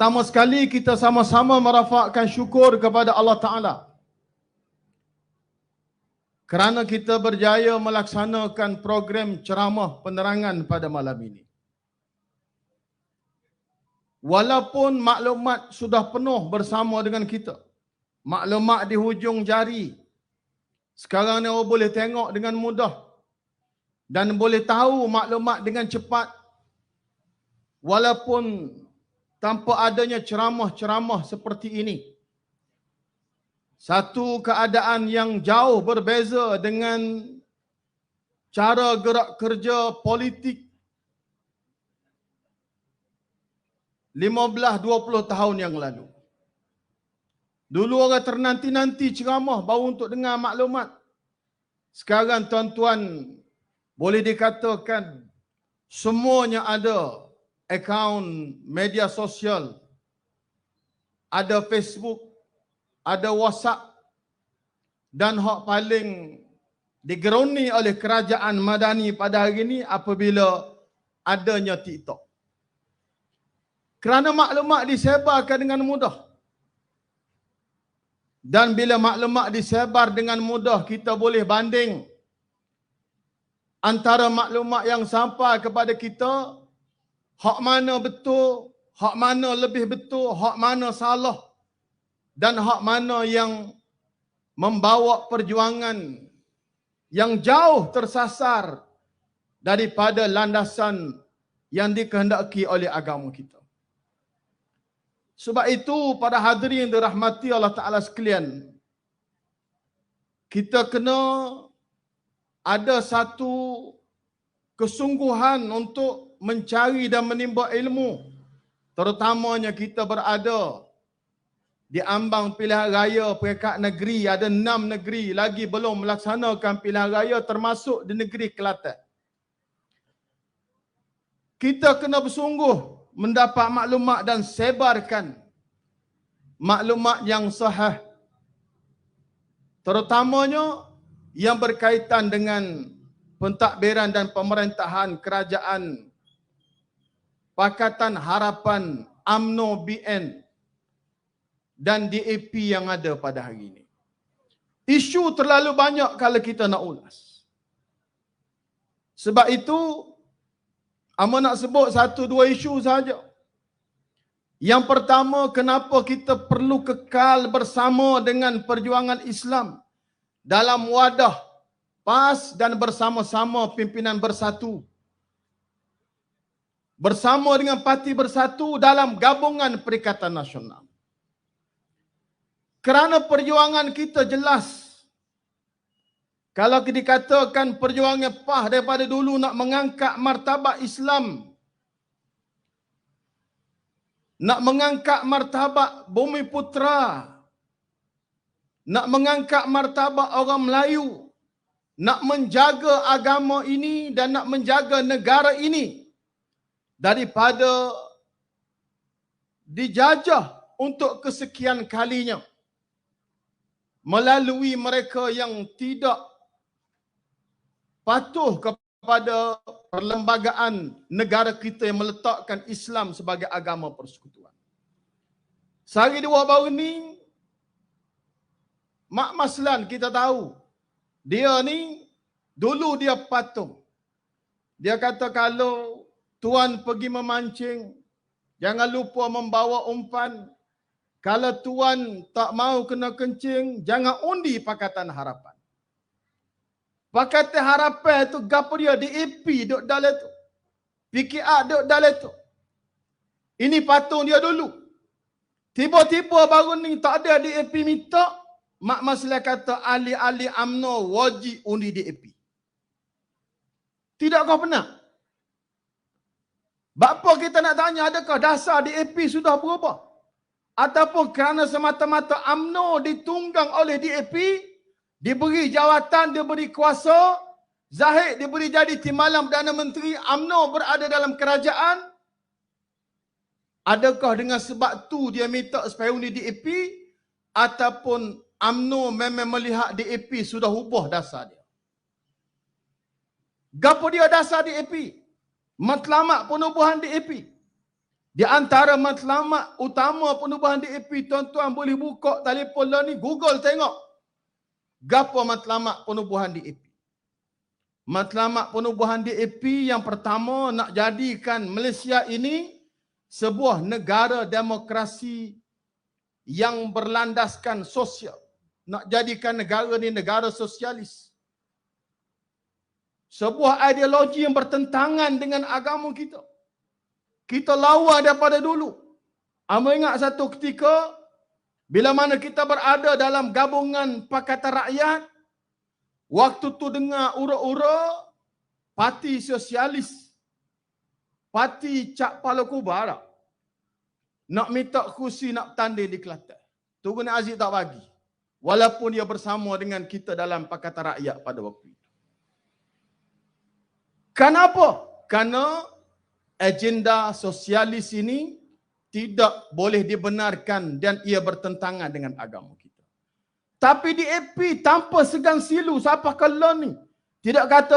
Pertama sekali kita sama-sama merafakkan syukur kepada Allah Ta'ala kerana kita berjaya melaksanakan program ceramah penerangan pada malam ini. Walaupun maklumat sudah penuh bersama dengan kita, maklumat di hujung jari, sekarang ni orang boleh tengok dengan mudah dan boleh tahu maklumat dengan cepat, walaupun tanpa adanya ceramah-ceramah seperti ini. Satu keadaan yang jauh berbeza dengan cara gerak kerja politik 15-20 tahun yang lalu. Dulu orang ternanti-nanti ceramah baru untuk dengar maklumat. Sekarang tuan-tuan boleh dikatakan semuanya ada akaun media sosial, ada Facebook, ada WhatsApp, dan hak paling digeruni oleh kerajaan Madani pada hari ini apabila adanya TikTok. Kerana maklumat disebarkan dengan mudah. Dan bila maklumat disebar dengan mudah, kita boleh banding antara maklumat yang sampai kepada kita, hak mana betul, hak mana lebih betul, hak mana salah, dan hak mana yang membawa perjuangan yang jauh tersasar daripada landasan yang dikehendaki oleh agama kita. Sebab itu, para hadirin yang dirahmati Allah Ta'ala sekalian, kita kena ada satu kesungguhan untuk mencari dan menimba ilmu, terutamanya kita berada di ambang pilihan raya peringkat negeri. Ada 6 negeri lagi belum melaksanakan pilihan raya, termasuk di negeri Kelantan. Kita kena bersungguh mendapat maklumat dan sebarkan maklumat yang sahih, terutamanya yang berkaitan dengan pentadbiran dan pemerintahan kerajaan Pakatan Harapan UMNO BN dan DAP yang ada pada hari ini. Isu terlalu banyak kalau kita nak ulas. Sebab itu, Ama nak sebut 1-2 isu saja. Yang pertama, kenapa kita perlu kekal bersama dengan perjuangan Islam dalam wadah PAS dan bersama-sama pimpinan bersatu. Bersama dengan parti bersatu dalam gabungan Perikatan Nasional. Kerana perjuangan kita jelas. Kalau dikatakan perjuangan PAS daripada dulu nak mengangkat martabat Islam, nak mengangkat martabat Bumi Putra, nak mengangkat martabat orang Melayu, nak menjaga agama ini dan nak menjaga negara ini daripada dijajah untuk kesekian kalinya melalui mereka yang tidak patuh kepada perlembagaan negara kita yang meletakkan Islam sebagai agama persekutuan. Sehari 2 baru ni, Mak Maslan kita tahu, dia ni dulu dia patuh. Dia kata kalau tuan pergi memancing, jangan lupa membawa umpan. Kalau tuan tak mau kena kencing, jangan undi Pakatan Harapan. Pakatan Harapan tu gapo dia? DAP duk dalam tu. PKR duk dalam tu. Ini patung dia dulu. Tiba-tiba baru ni tak ada DAP minta, Mak Maslan kata ahli-ahli UMNO wajib undi DAP. Tidak kau pernah? Bapa kita nak tanya, adakah dasar DAP sudah berubah? Ataupun kerana semata-mata UMNO ditunggang oleh DAP, diberi jawatan, diberi kuasa, Zahid diberi jadi Timbalan Perdana Menteri, UMNO berada dalam kerajaan. Adakah dengan sebab tu dia minta supaya undi DAP, ataupun UMNO memang melihat DAP sudah ubah dasar dia? Gapo dia dasar DAP? Matlamat penubuhan DAP. Di antara matlamat utama penubuhan DAP, tuan-tuan boleh buka telefon lah ni, Google tengok. Gapo matlamat penubuhan DAP? Matlamat penubuhan DAP yang pertama, nak jadikan Malaysia ini sebuah negara demokrasi yang berlandaskan sosial. Nak jadikan negara ni negara sosialis. Sebuah ideologi yang bertentangan dengan agama kita. Kita lawan daripada dulu. Anda ingat satu ketika, bila mana kita berada dalam gabungan Pakatan Rakyat, waktu tu dengar ura-ura Parti Sosialis, Parti Cak Pala Kubara, nak minta kursi nak bertanding di Kelantan. Tunggu Nik Aziz tak bagi. Walaupun dia bersama dengan kita dalam Pakatan Rakyat pada waktu itu. Kenapa? Kerana agenda sosialis ini tidak boleh dibenarkan dan ia bertentangan dengan agama kita. Tapi DAP tanpa segan silu siapa kalau ni tidak kata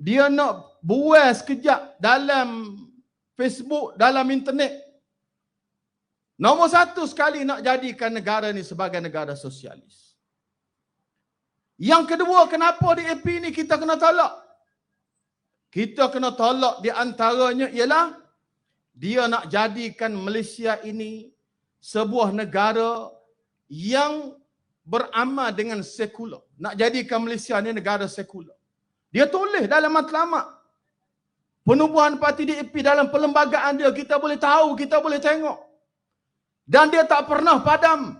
dia nak buat sekejap dalam Facebook, dalam internet. Nombor satu sekali nak jadikan negara ni sebagai negara sosialis. Yang kedua, kenapa DAP ni kita kena tolak? Kita kena tolak di antaranya ialah dia nak jadikan Malaysia ini sebuah negara yang beramal dengan sekular. Nak jadikan Malaysia ini negara sekular. Dia tulis dalam matlamat penubuhan parti DAP dalam perlembagaan dia, kita boleh tahu, kita boleh tengok. Dan dia tak pernah padam.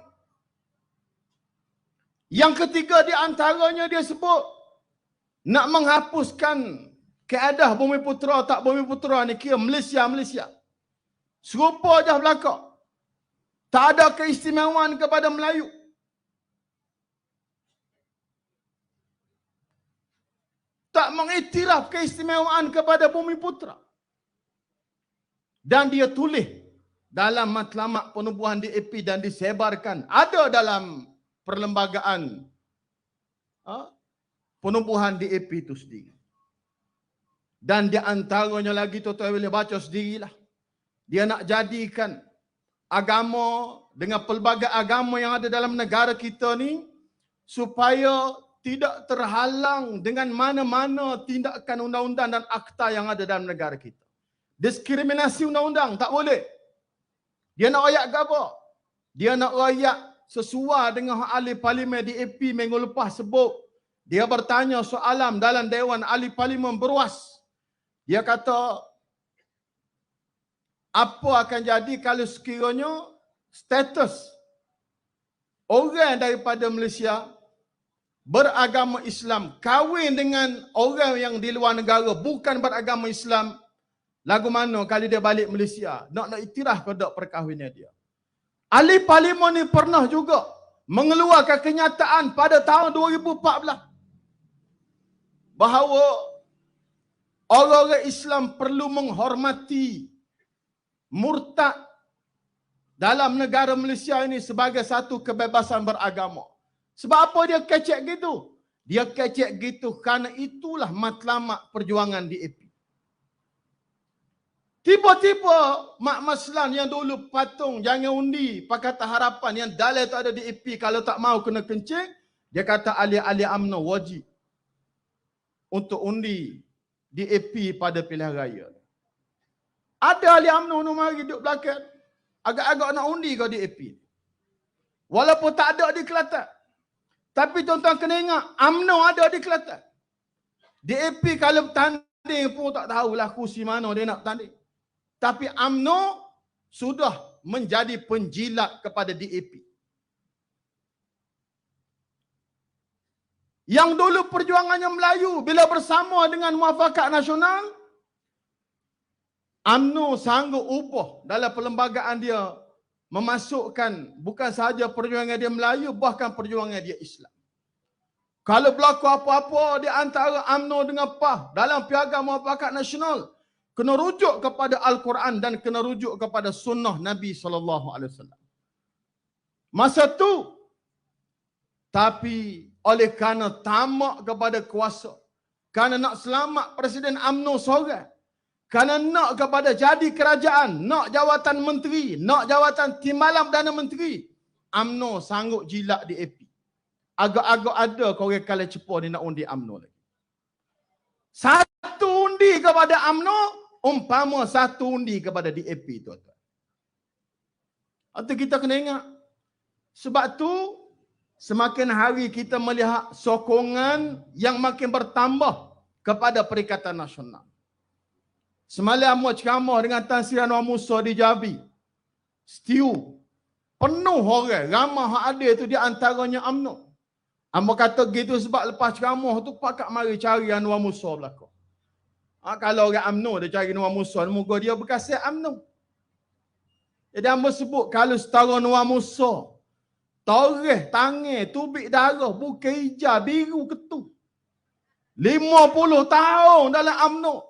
Yang ketiga di antaranya dia sebut nak menghapuskan keadaan Bumi Putera tak Bumi Putera ni kira Malaysia. Serupa je belakang. Tak ada keistimewaan kepada Melayu. Tak mengiktiraf keistimewaan kepada Bumi Putera. Dan dia tulis dalam matlamat penubuhan DAP dan disebarkan. Ada dalam perlembagaan penubuhan DAP itu sendiri. Dan di antaranya lagi tuan-tuan boleh baca sendirilah. Dia nak jadikan agama dengan pelbagai agama yang ada dalam negara kita ni supaya tidak terhalang dengan mana-mana tindakan undang-undang dan akta yang ada dalam negara kita. Diskriminasi undang-undang tak boleh. Dia nak rakyat apa? Dia nak rakyat sesuai dengan ahli parlimen DAP minggu lepas sebut. Dia bertanya soalan dalam Dewan Ahli Parlimen Beruas. Dia kata, apa akan jadi kalau sekiranya status orang daripada Malaysia beragama Islam kahwin dengan orang yang di luar negara bukan beragama Islam, lagu mana kalau dia balik Malaysia nak iktiraf pada perkahwinan dia. Ahli parlimen ni pernah juga mengeluarkan kenyataan pada tahun 2014 bahawa orang-orang Islam perlu menghormati murtad dalam negara Malaysia ini sebagai satu kebebasan beragama. Sebab apa dia kecek gitu? Dia kecek gitu kerana itulah matlamat perjuangan DAP. Tiba-tiba Mak Maslan yang dulu patung jangan undi Pakatan Harapan yang dalil tak ada DAP, kalau tak mau kena kencing, dia kata ahli-ahli UMNO wajib untuk undi DAP pada pilihan raya. Ada ahli UMNO yang mari duduk belakang. Agak-agak nak undi ke DAP. Walaupun tak ada di Kelantan. Tapi tuan-tuan kena ingat, UMNO ada di Kelantan. DAP kalau bertanding pun tak tahulah kursi mana dia nak bertanding. Tapi UMNO sudah menjadi penjilat kepada DAP. Yang dulu perjuangannya Melayu bila bersama dengan Muafakat Nasional, UMNO sanggup ubah dalam perlembagaan dia memasukkan bukan sahaja perjuangan dia Melayu, bahkan perjuangan dia Islam. Kalau berlaku apa-apa di antara UMNO dengan PAH dalam Piagam Muafakat Nasional, kena rujuk kepada Al-Quran dan kena rujuk kepada sunnah Nabi SAW. Masa tu, tapi oleh kerana tamak kepada kuasa, kerana nak selamat Presiden UMNO seorang, Kerana nak kepada jadi kerajaan, nak jawatan menteri, nak jawatan timbalan Perdana Menteri, UMNO sanggup jilat di AP. Agak-agak ada korang kala cepo ni nak undi UMNO lagi. Satu undi kepada UMNO, umpama satu undi kepada DAP, tuan-tuan. Atau kita kena ingat. Sebab tu, semakin hari kita melihat sokongan yang makin bertambah kepada Perikatan Nasional. Semalam Amor ceramah dengan Tan Sri Anwar Musa di Jambi. Setiu. Penuh orang. Ramah hak ada tu di antaranya UMNO. Amor kata gitu sebab lepas ceramah tu pakak mari cari Anwar Musa belakang. Kalau orang UMNO dia cari Anwar Musa, moga dia berkasih UMNO. Jadi Amor sebut kalau setara Anwar Musa, toreh, tangan, tubik darah, bukan hijau, biru, ketu. 50 tahun dalam UMNO.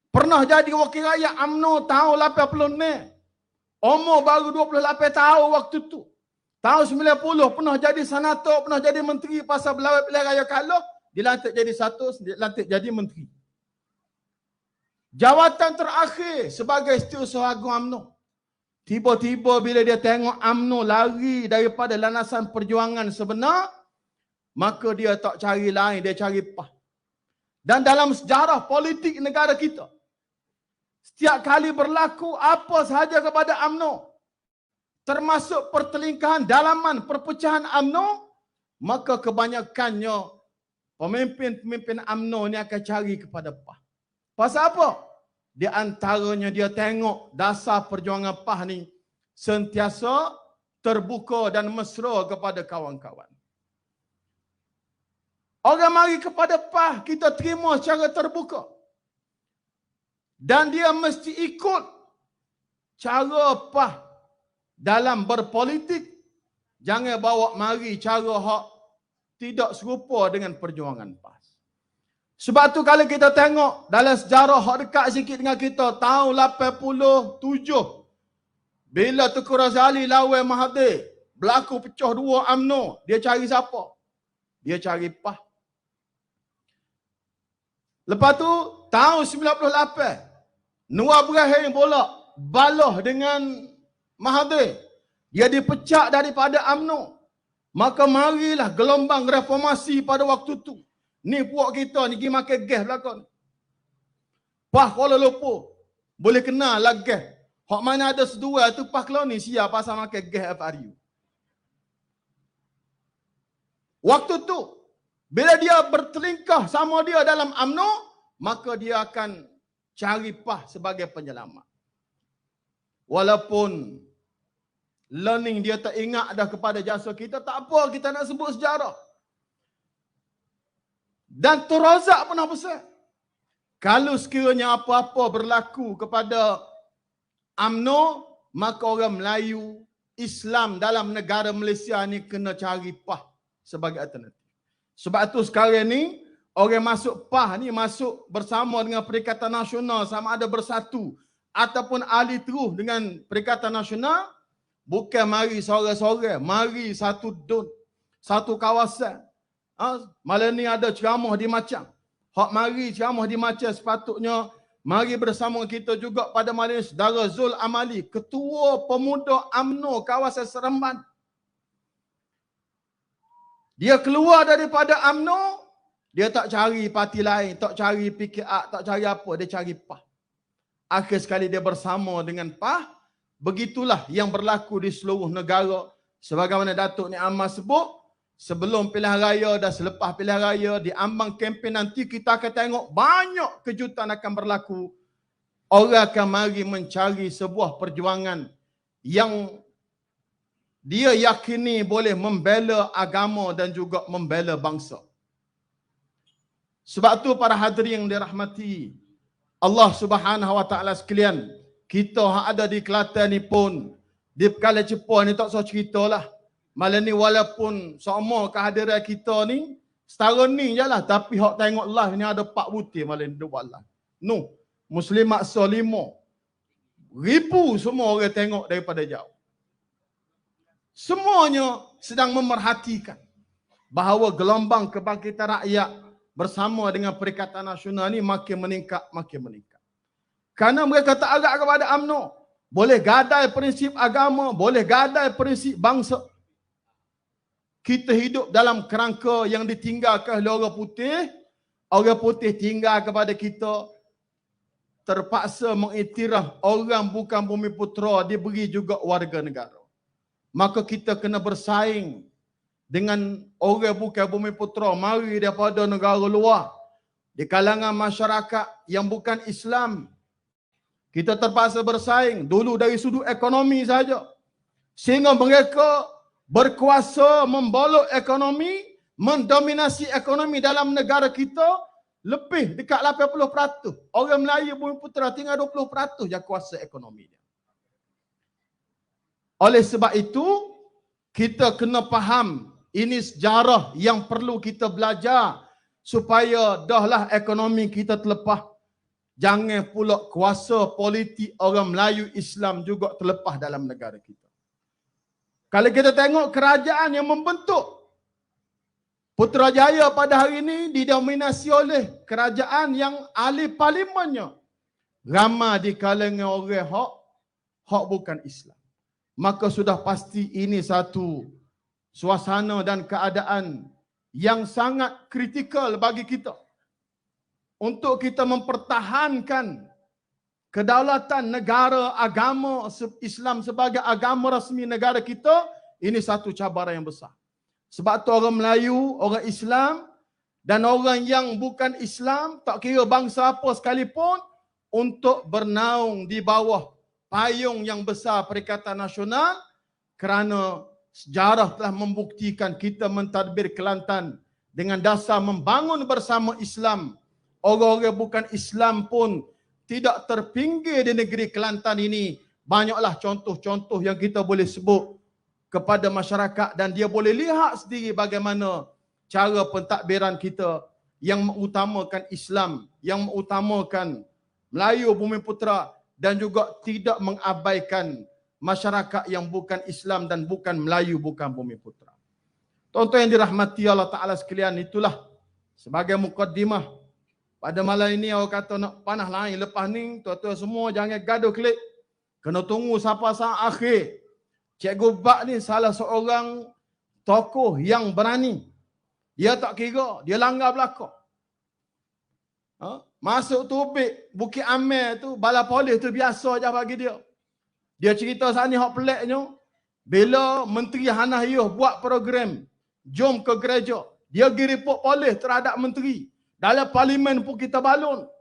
Pernah jadi wakil rakyat UMNO tahun 80 ni. Umur baru 28 tahun waktu tu. Tahun 90 pernah jadi senator, pernah jadi menteri pasal belawai pilihan raya kalah. Dilantik jadi satu, dilantik jadi menteri. Jawatan terakhir sebagai Setiausaha Agung UMNO. Tiba-tiba bila dia tengok UMNO lari daripada landasan perjuangan sebenar, maka dia tak cari lain, dia cari PAH. Dan dalam sejarah politik negara kita, setiap kali berlaku apa sahaja kepada UMNO, termasuk pertelingkahan dalaman perpecahan UMNO, maka kebanyakannya pemimpin-pemimpin UMNO ni akan cari kepada PAH. Pasal apa? Di antaranya dia tengok dasar perjuangan PAH ni sentiasa terbuka dan mesra kepada kawan-kawan. Orang mari kepada PAH, kita terima secara terbuka. Dan dia mesti ikut cara PAH dalam berpolitik. Jangan bawa mari cara hak tidak serupa dengan perjuangan PAH. Sebab tu kalau kita tengok dalam sejarah hak dekat sikit dengan kita, tahun 87, bila Tengku Razali lawan Mahathir, berlaku pecah dua UMNO, dia cari siapa? Dia cari PAH. Lepas tu, tahun 98, Nur Ibrahim pula balah dengan Mahathir. Dia dipecat daripada UMNO. Maka marilah gelombang reformasi pada waktu tu. Ni puak kita ni pergi makan gas belakang. PAH Kuala Lumpur. Boleh kenal lah gas. Hak mana ada sedua tu PAH Kelau ni siap pasal makan gas FRU. Waktu tu, bila dia bertelingkah sama dia dalam UMNO, maka dia akan cari PAH sebagai penyelamat. Walaupun learning dia tak ingat dah kepada jasa kita, tak apa kita nak sebut sejarah. Dan Tun Razak pernah pesan, kalau sekiranya apa-apa berlaku kepada UMNO, maka orang Melayu, Islam dalam negara Malaysia ni kena cari PAH sebagai alternatif. Sebab tu sekarang ni, orang masuk PAH ni masuk bersama dengan Perikatan Nasional, sama ada bersatu ataupun ahli terus dengan Perikatan Nasional, bukan mari sorang-sorang, mari satu dun, satu kawasan. Malam ni ada ceramah di Macang. Hak mari ceramah di Macang sepatutnya mari bersama kita juga pada malam ini Saudara Zul Amali, Ketua Pemuda UMNO kawasan Seremban. Dia keluar daripada UMNO, dia tak cari parti lain, tak cari PKR, tak cari apa, dia cari PAH. Akhir sekali dia bersama dengan PAH. Begitulah yang berlaku di seluruh negara. Sebagaimana Datuk Ni Amal sebut, sebelum pilihan raya dan selepas pilihan raya, di ambang kempen nanti kita akan tengok banyak kejutan akan berlaku. Orang akan mari mencari sebuah perjuangan yang dia yakini boleh membela agama dan juga membela bangsa. Sebab tu para hadirin yang dirahmati Allah Subhanahu Wa Taala sekalian, kita yang ada di Kelantan ni pun, di Perkala Cepuh ni tak usah ceritalah. Malam ni walaupun sama kehadiran kita ni, setara ni je lah. Tapi hak tengok live ni ada 4 butir malam ni buat live. No, Muslim Maksa 5. Ribu semua orang tengok daripada jauh. Semuanya sedang memerhatikan bahawa gelombang kebangkitan rakyat bersama dengan Perikatan Nasional ni makin meningkat, makin meningkat. Kerana mereka tak agak kepada UMNO. Boleh gadai prinsip agama, boleh gadai prinsip bangsa. Kita hidup dalam kerangka yang ditinggalkan oleh orang putih. Orang putih tinggal kepada kita, terpaksa mengiktiraf orang bukan bumi putera diberi juga warga negara. Maka kita kena bersaing dengan orang bukan bumi putera mari daripada negara luar. Di kalangan masyarakat yang bukan Islam, kita terpaksa bersaing dulu dari sudut ekonomi saja. Sehingga mereka berkuasa membolok ekonomi, mendominasi ekonomi dalam negara kita lebih dekat 80%. Orang Melayu bumi putera tinggal 20% je kuasa ekonomi dia. Oleh sebab itu, kita kena faham ini sejarah yang perlu kita belajar supaya dahlah ekonomi kita terlepas. Jangan pula kuasa politik orang Melayu Islam juga terlepas dalam negara kita. Kalau kita tengok kerajaan yang membentuk Putrajaya pada hari ini didominasi oleh kerajaan yang ahli parlimennya ramai di kalangan orang hak bukan Islam. Maka sudah pasti ini satu suasana dan keadaan yang sangat kritikal bagi kita untuk kita mempertahankan kedaulatan negara agama Islam sebagai agama rasmi negara kita. Ini satu cabaran yang besar. Sebab tu orang Melayu, orang Islam dan orang yang bukan Islam, tak kira bangsa apa sekalipun, untuk bernaung di bawah payung yang besar Perikatan Nasional, kerana sejarah telah membuktikan kita mentadbir Kelantan dengan dasar membangun bersama Islam. Orang-orang bukan Islam pun tidak terpinggir di negeri Kelantan ini. Banyaklah contoh-contoh yang kita boleh sebut kepada masyarakat dan dia boleh lihat sendiri bagaimana cara pentadbiran kita yang mengutamakan Islam, yang mengutamakan Melayu bumi putera dan juga tidak mengabaikan masyarakat yang bukan Islam dan bukan Melayu, bukan bumi putera. Tuan-tuan yang dirahmati Allah Ta'ala sekalian, itulah sebagai mukaddimah. Pada malam ini orang kata nak panah lain, lepas ni tuan-tuan semua jangan gaduh klik. Kena tunggu sampai saat akhir. Cikgu Bak ni salah seorang tokoh yang berani. Dia tak kira, dia langgar belakang. Masuk tubik Bukit Amir tu, bala polis tu biasa je bagi dia. Dia cerita saat ni hak peliknya, bila Menteri Hannah Yuh buat program jom ke gereja, dia pergi report polis terhadap menteri. Dalam parlimen pun kita balun.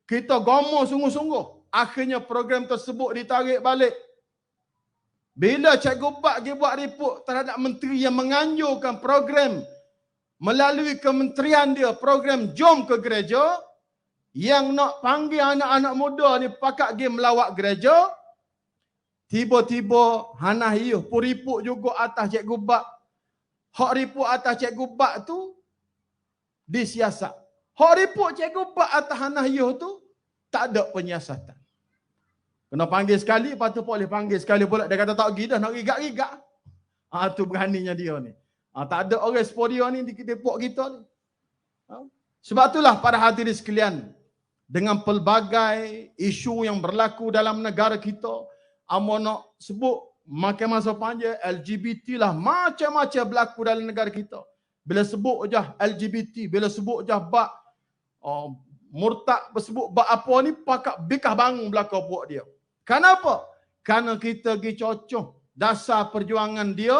Kita gomoh sungguh-sungguh. Akhirnya program tersebut ditarik balik. Bila Cikgu Bak pergi buat report terhadap menteri yang menganjurkan program melalui kementerian dia, program jom ke gereja, yang nak panggil anak-anak muda ni pakat pergi melawat gereja, tiba-tiba Hannah Yuh pun report juga atas Cikgu Bak. Hak report atas Cikgu Bak tu disiasat. Hak report Cikgu Bak atas Hannah Yuh tu tak ada penyiasatan. Kena panggil sekali, lepas tu boleh panggil sekali pula. Dia kata tak pergi dah, nak rigak-rigak. Tu beraninya dia ni. Tak ada orang seperti dia ni di depok kita ni. Sebab itulah para hadirin sekalian, dengan pelbagai isu yang berlaku dalam negara kita, amo nak sebut makan masa panjang, LGBT lah, macam-macam berlaku dalam negara kita. Bila sebut je LGBT, bila sebut je bak murtad, sebut bak apa ni, pakak bikah bangun belakang buat dia. Kenapa? Kerana kita pergi cocok dasar perjuangan dia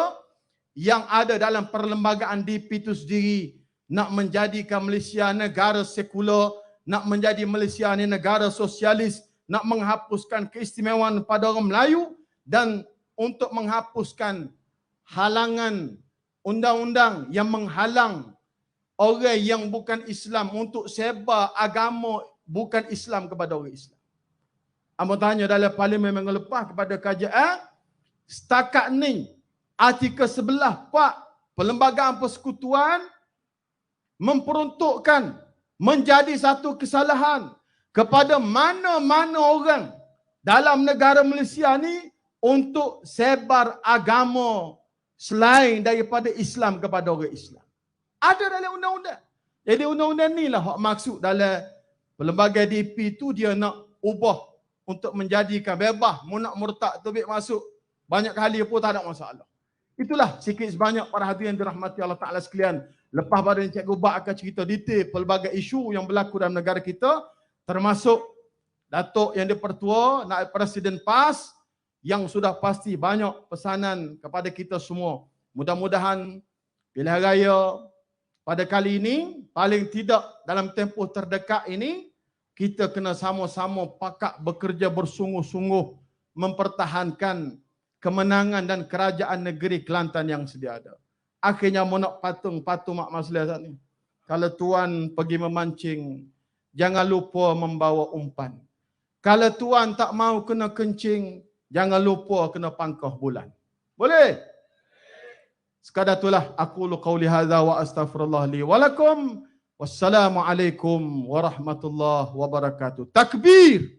yang ada dalam perlembagaan DIP itu sendiri, nak menjadikan Malaysia negara sekular, nak menjadi Malaysia ni negara sosialis, nak menghapuskan keistimewaan pada orang Melayu dan untuk menghapuskan halangan undang-undang yang menghalang orang yang bukan Islam untuk sebar agama bukan Islam kepada orang Islam. Amo tanya dalam parlimen minggu lepas kepada KJL, setakat ni artikel 11 Pak Perlembagaan Persekutuan memperuntukkan menjadi satu kesalahan kepada mana-mana orang dalam negara Malaysia ni untuk sebar agama selain daripada Islam kepada orang Islam. Ada dalam undang-undang. Jadi undang-undang ni lah hak maksud dalam Perlembagaan DP tu, dia nak ubah untuk menjadikan bebas, mu nak murtad tubik masuk banyak kali pun tak ada masalah. Itulah sikit sebanyak para hadirin dirahmati Allah Ta'ala sekalian. Lepas pada Cikgu Bak akan cerita detail pelbagai isu yang berlaku dalam negara kita, termasuk Datuk yang dipertua, Naib Presiden PAS, yang sudah pasti banyak pesanan kepada kita semua. Mudah-mudahan pilihan raya pada kali ini, paling tidak dalam tempoh terdekat ini, kita kena sama-sama pakat bekerja bersungguh-sungguh mempertahankan kemenangan dan kerajaan negeri Kelantan yang sedia ada. Akhirnya mau nak patung Mak Masleh ni. Kalau tuan pergi memancing, jangan lupa membawa umpan. Kalau tuan tak mau kena kencing, jangan lupa kena pangkah bulan. Boleh? Sekadar itulah aku qauli hadza wa astaghfirullah li wa lakum. Wassalamualaikum warahmatullahi wabarakatuh. Takbir.